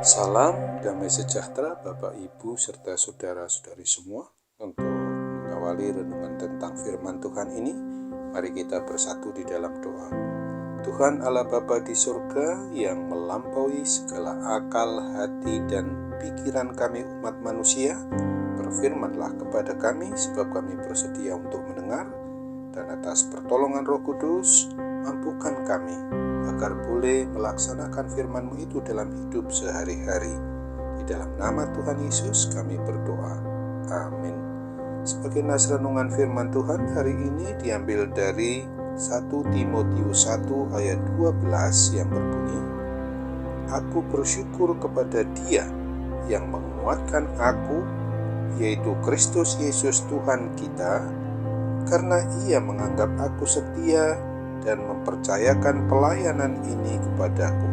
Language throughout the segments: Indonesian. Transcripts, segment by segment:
Salam damai sejahtera Bapak Ibu serta saudara-saudari semua. Untuk mengawali renungan tentang firman Tuhan ini, mari kita bersatu di dalam doa. Tuhan Allah Bapa di surga yang melampaui segala akal, hati, dan pikiran kami umat manusia, berfirmanlah kepada kami sebab kami bersedia untuk mendengar, dan atas pertolongan Roh Kudus mampukan kami agar boleh melaksanakan firman-Mu itu dalam hidup sehari-hari. Di dalam nama Tuhan Yesus kami berdoa. Amin. Sebagai nas renungan firman Tuhan hari ini diambil dari 1 Timotius 1 ayat 12 yang berbunyi, Aku bersyukur kepada Dia yang menguatkan aku, yaitu Kristus Yesus Tuhan kita, karena Ia menganggap aku setia dan mempercayakan pelayanan ini kepadaku.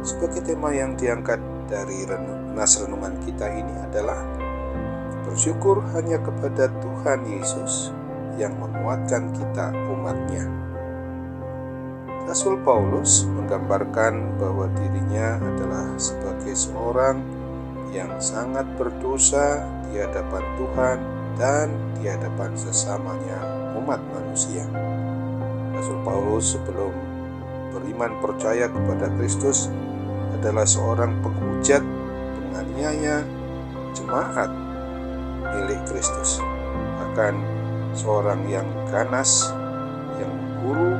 Sebagai tema yang diangkat dari nas renungan kita ini adalah bersyukur hanya kepada Tuhan Yesus yang menguatkan kita umatnya. Rasul Paulus menggambarkan bahwa dirinya adalah sebagai seorang yang sangat berdosa di hadapan Tuhan dan di hadapan sesamanya umat manusia. Rasul Paulus sebelum beriman percaya kepada Kristus adalah seorang penghujat, penganiaya jemaat milik Kristus. Bahkan seorang yang ganas, yang memburu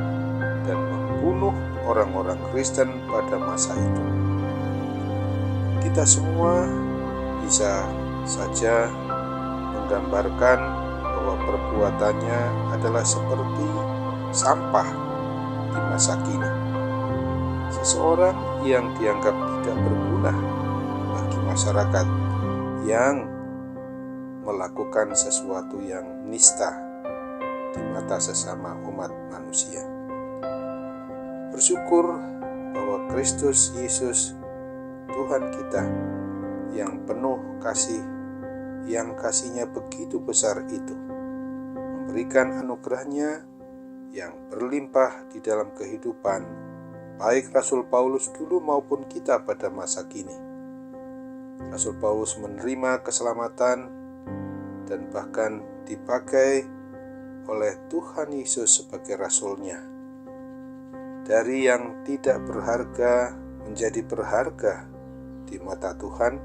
dan membunuh orang-orang Kristen pada masa itu. Kita semua bisa saja menggambarkan bahwa perbuatannya adalah seperti sampah di masa kini. Seseorang yang dianggap tidak berguna bagi masyarakat, yang melakukan sesuatu yang nista di mata sesama umat manusia. Bersyukur bahwa Kristus Yesus Tuhan kita yang penuh kasih, yang kasih-Nya begitu besar itu, memberikan anugerah-Nya yang berlimpah di dalam kehidupan baik Rasul Paulus dulu maupun kita pada masa kini. Rasul Paulus menerima keselamatan dan bahkan dipakai oleh Tuhan Yesus sebagai rasulnya. Dari yang tidak berharga menjadi berharga di mata Tuhan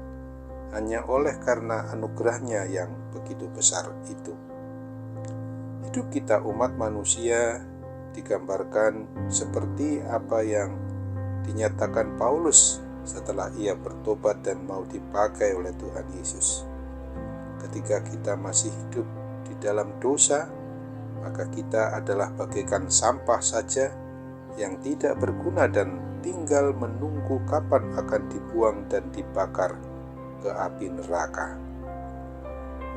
hanya oleh karena anugerah-Nya yang begitu besar itu. Hidup kita umat manusia digambarkan seperti apa yang dinyatakan Paulus setelah ia bertobat dan mau dipakai oleh Tuhan Yesus. Ketika kita masih hidup di dalam dosa, maka kita adalah bagaikan sampah saja yang tidak berguna dan tinggal menunggu kapan akan dibuang dan dibakar ke api neraka.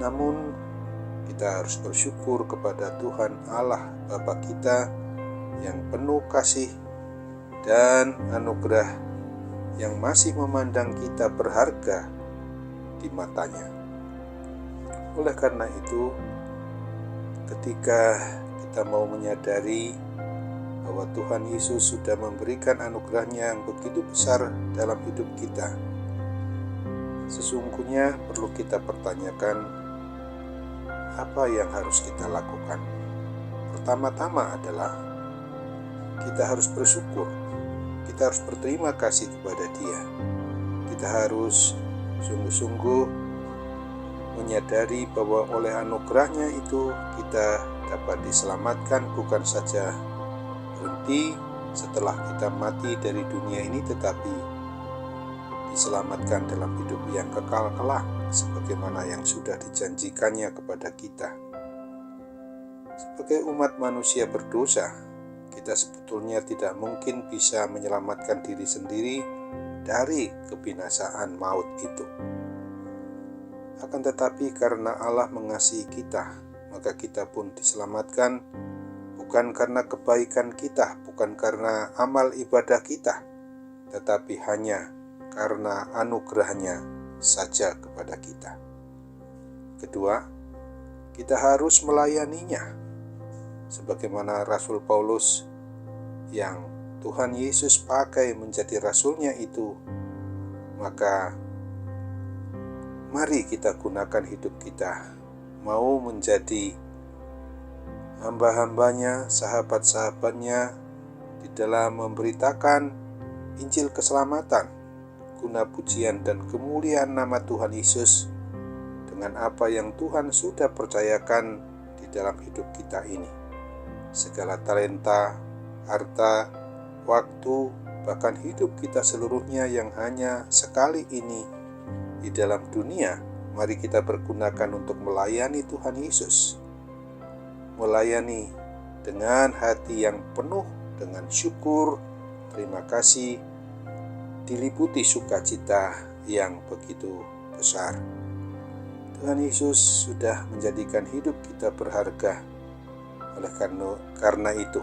Namun kita harus bersyukur kepada Tuhan Allah Bapa kita yang penuh kasih dan anugerah, yang masih memandang kita berharga di matanya. Oleh karena itu, ketika kita mau menyadari bahwa Tuhan Yesus sudah memberikan anugerah-Nya yang begitu besar dalam hidup kita, sesungguhnya perlu kita pertanyakan apa yang harus kita lakukan. Pertama-tama adalah kita harus bersyukur. Kita harus berterima kasih kepada Dia. Kita harus sungguh-sungguh menyadari bahwa oleh anugerah-Nya itu kita dapat diselamatkan, bukan saja berhenti setelah kita mati dari dunia ini, tetapi diselamatkan dalam hidup yang kekal kelak, sebagaimana yang sudah dijanjikannya kepada kita. Sebagai umat manusia berdosa, kita sebetulnya tidak mungkin bisa menyelamatkan diri sendiri dari kebinasaan maut itu. Akan tetapi karena Allah mengasihi kita, maka kita pun diselamatkan bukan karena kebaikan kita, bukan karena amal ibadah kita, tetapi hanya karena anugerah-Nya saja kepada kita. Kedua, kita harus melayani-Nya, sebagaimana Rasul Paulus yang Tuhan Yesus pakai menjadi rasulnya itu maka mari kita gunakan hidup kita mau menjadi hamba-hambanya, sahabat-sahabatnya di dalam memberitakan Injil keselamatan guna pujian dan kemuliaan nama Tuhan Yesus dengan apa yang Tuhan sudah percayakan di dalam hidup kita ini. Segala talenta, harta, waktu, bahkan hidup kita seluruhnya yang hanya sekali ini di dalam dunia, mari kita pergunakan untuk melayani Tuhan Yesus. Melayani dengan hati yang penuh dengan syukur, terima kasih, diliputi sukacita yang begitu besar. Tuhan Yesus sudah menjadikan hidup kita berharga. Oleh karena itu,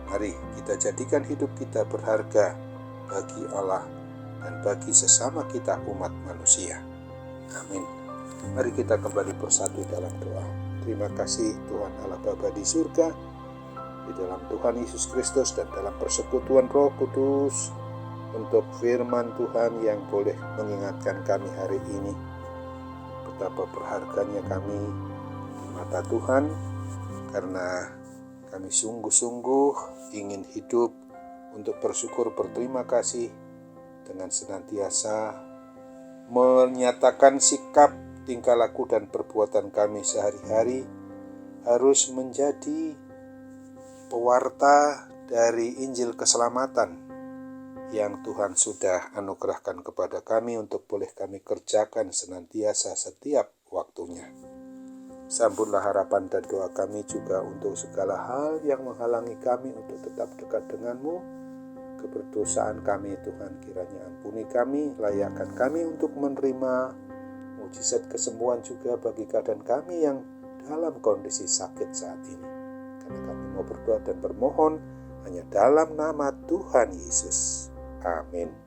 mari kita jadikan hidup kita berharga bagi Allah dan bagi sesama kita umat manusia. Amin. Mari kita kembali bersatu dalam doa. Terima kasih Tuhan Allah Bapa di surga, di dalam Tuhan Yesus Kristus dan dalam persekutuan Roh Kudus, untuk firman Tuhan yang boleh mengingatkan kami hari ini betapa berharganya kami di mata Tuhan, karena kami sungguh-sungguh ingin hidup untuk bersyukur berterima kasih dengan senantiasa menyatakan sikap, tingkah laku dan perbuatan kami sehari-hari harus menjadi pewarta dari Injil keselamatan yang Tuhan sudah anugerahkan kepada kami untuk boleh kami kerjakan senantiasa setiap waktunya. Sambutlah harapan dan doa kami juga untuk segala hal yang menghalangi kami untuk tetap dekat denganmu. Keberdosaan kami Tuhan kiranya ampuni kami, layakkan kami untuk menerima mujizat kesembuhan juga bagi keadaan kami yang dalam kondisi sakit saat ini. Karena kami mau berdoa dan bermohon hanya dalam nama Tuhan Yesus. Amin.